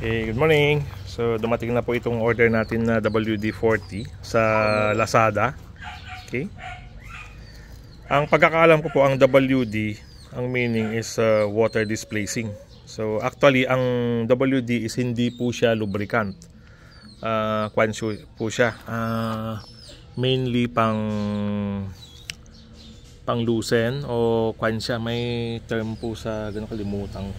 Okay, good morning. So dumating na po itong order natin na WD-40 sa Lazada. Okay. Ang pagkakaalam ko po, ang WD, ang meaning is water displacing. So actually ang WD is hindi po siya lubricant. Po siya. Mainly pang loosen o kwan siya. May term po sa ganun, kalimutan.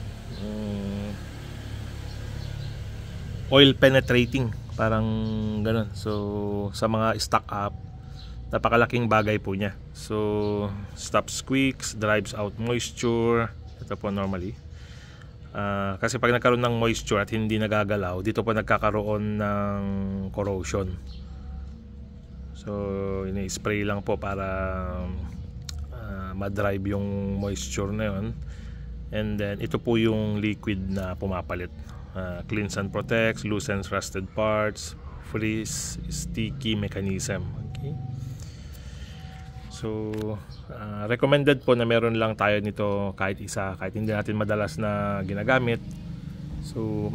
Oil penetrating, parang ganun. So sa mga stock up, napakalaking bagay po niya. So stops squeaks, drives out moisture. Ito po normally kasi pag nagkaroon ng moisture at hindi nagagalaw, dito po nagkakaroon ng corrosion. So ini-spray lang po para ma-drive yung moisture na yun. And then ito po yung liquid na pumapalit. Cleans and protects, loosens rusted parts, freeze sticky mechanism. Okay. So recommended po na meron lang tayo nito kahit isa, kahit hindi natin madalas na ginagamit. So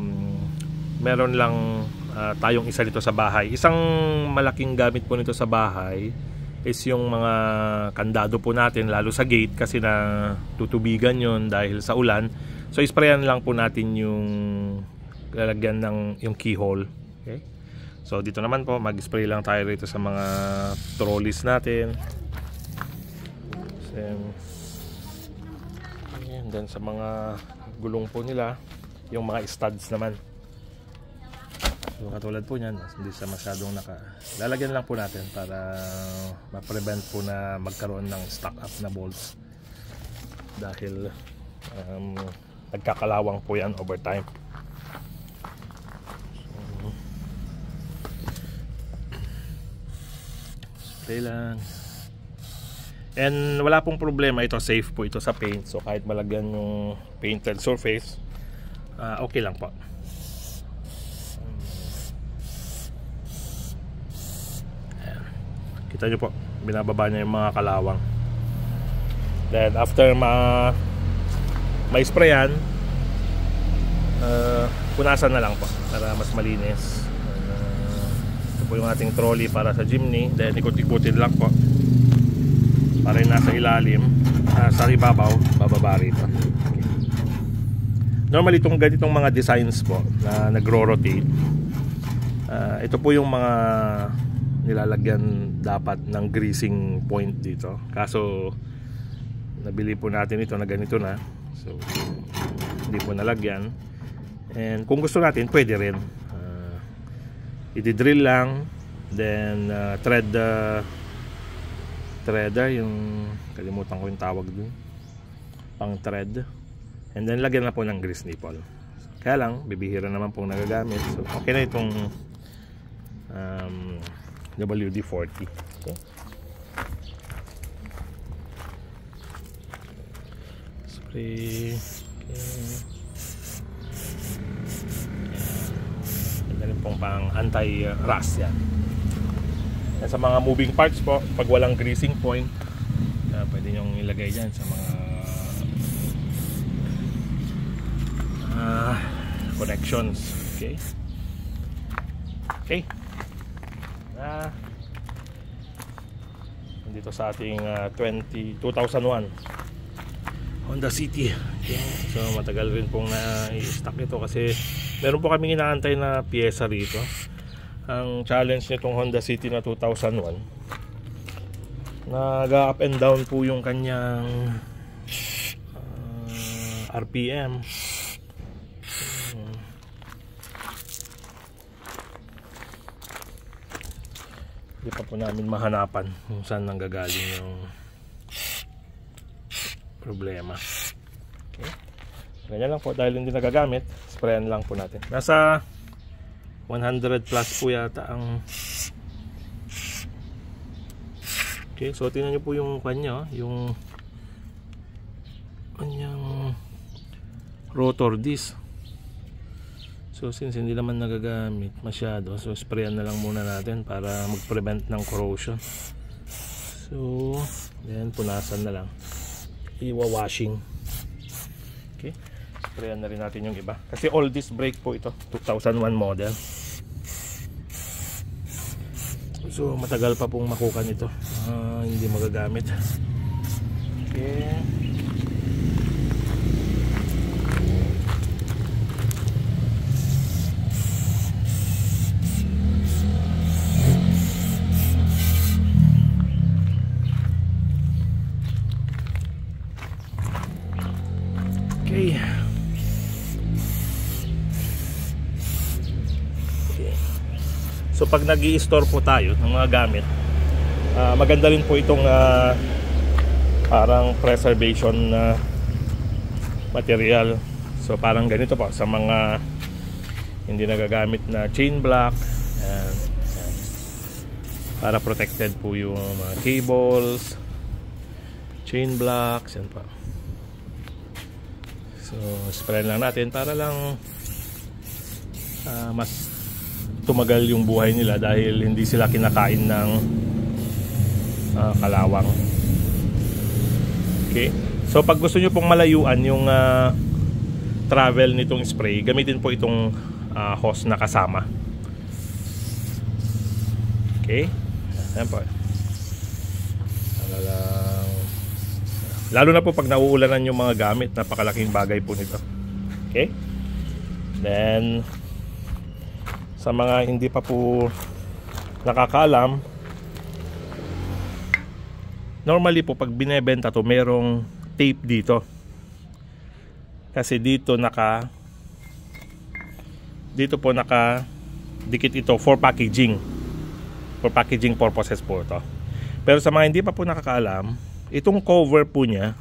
meron lang tayong isa dito sa bahay. Isang malaking gamit po nito sa bahay is yung mga kandado po natin, lalo sa gate, kasi na tutubigan yon dahil sa ulan. So isprayan lang po natin yung lalagyan ng yung keyhole. Okay? So dito naman po mag-spray lang tayo rito sa mga trolleys natin. And then sa mga gulong po nila, yung mga studs naman. So katulad po niyan, hindi siya masyadong lalagyan lang po natin para ma-prevent po na magkaroon ng stock up na bolts dahil nagkakalawang po yan over time. So spray lang. And wala pong problema, ito safe po ito sa paint. So kahit malagyan yung painted surface, okay lang po. Ayan. Kita nyo po, binababa niya yung mga kalawang. Then after ma-sprayan, punasan na lang po para mas malinis. Ito po yung ating trolley para sa jeepney. Then ikot-ikutin lang po para yung nasa ilalim, sa ibabaw, bababa rito. Okay. Normally itong ganitong mga designs po na nagro-rotate, ito po yung mga nilalagyan dapat ng greasing point dito. Kaso nabili po natin ito na ganito na, so hindi po nalagyan. And kung gusto natin, pwede rin i-drill lang, then threader, yung kalimutan ko yung tawag dun, pang thread, and then lagyan na po ng grease nipple. Kaya lang bibihira naman pong nagagamit, so okay na itong WD-40. Okay. Spray. Okay. Ito rin pong pang anti-rust yan. Sa mga moving parts po, pag walang greasing point, pwede nyong ilagay dyan sa mga connections. Okay. Okay. Dito sa ating 2001 Honda City. Okay. So matagal rin pong na-stock ito kasi meron po kaming inaantay na pyesa rito. Ang challenge nitong Honda City na 2001, nag-up and down po yung kanyang RPM. Hindi pa po namin mahanapan kung saan nanggagaling yung problema. Okay. Ganyan lang po, dahil hindi nagagamit, sprayan lang po natin. Nasa 100 plus po yata ang. Okay, so tingnan nyo po yung kanya, yung kanyang rotor disc. So since hindi naman nagagamit masyado, so sprayan na lang muna natin para mag-prevent ng corrosion. So then punasan na lang, iwa-washing. Okay, sprayan na rin natin yung iba. Kasi all disc brake po ito, 2001 model. So matagal pa pong makukan ito. Hindi magagamit. Okay. Okay. So pag nag-i-store po tayo ng mga gamit, maganda rin po itong parang preservation material. So parang ganito po sa mga hindi nagagamit na chain block. Ayan. Para protected po yung mga cables, chain blocks, yan pa. So spray lang natin para lang mas tumagal yung buhay nila dahil hindi sila kinakain ng kalawang. Okay. So pag gusto nyo pong malayuan yung travel nitong spray, gamitin po itong hose na kasama. Okay. Ayan po. Lalo na po pag nauulanan yung mga gamit, napakalaking bagay po nito. Okay. Then sa mga hindi pa po nakakaalam, normally po pag binebenta to, merong tape dito. Kasi dito po naka dikit ito for packaging. For packaging purposes po ito. Pero sa mga hindi pa po nakakaalam, itong cover po niya,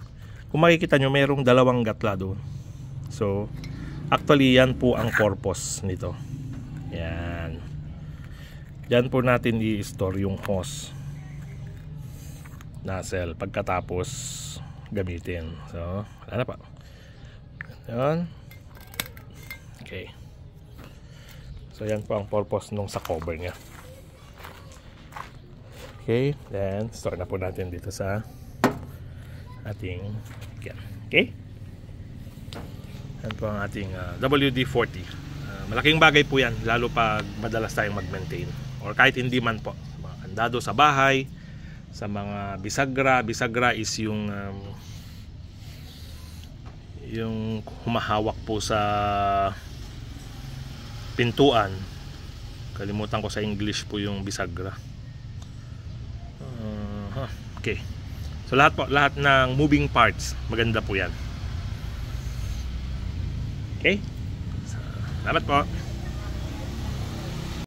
kung makikita nyo, merong dalawang gatla doon. So actually yan po ang purpose nito. Yan. Diyan po natin i-store yung hose nozzle pagkatapos gamitin. So, ano pa? Yan. Okay. So, yan po ang purpose nung sa cover niya. Okay. Then, store na po natin dito sa ating yan. Okay. Yan po ang ating WD-40. Malaking bagay po yan, lalo pag madalas tayong mag-maintain or kahit hindi man po, mga kandado sa bahay, sa mga bisagra. Bisagra is yung humahawak po sa pintuan. Kalimutan ko sa English po yung bisagra. Okay. So lahat ng moving parts, maganda po yan. Okay. Salamat po.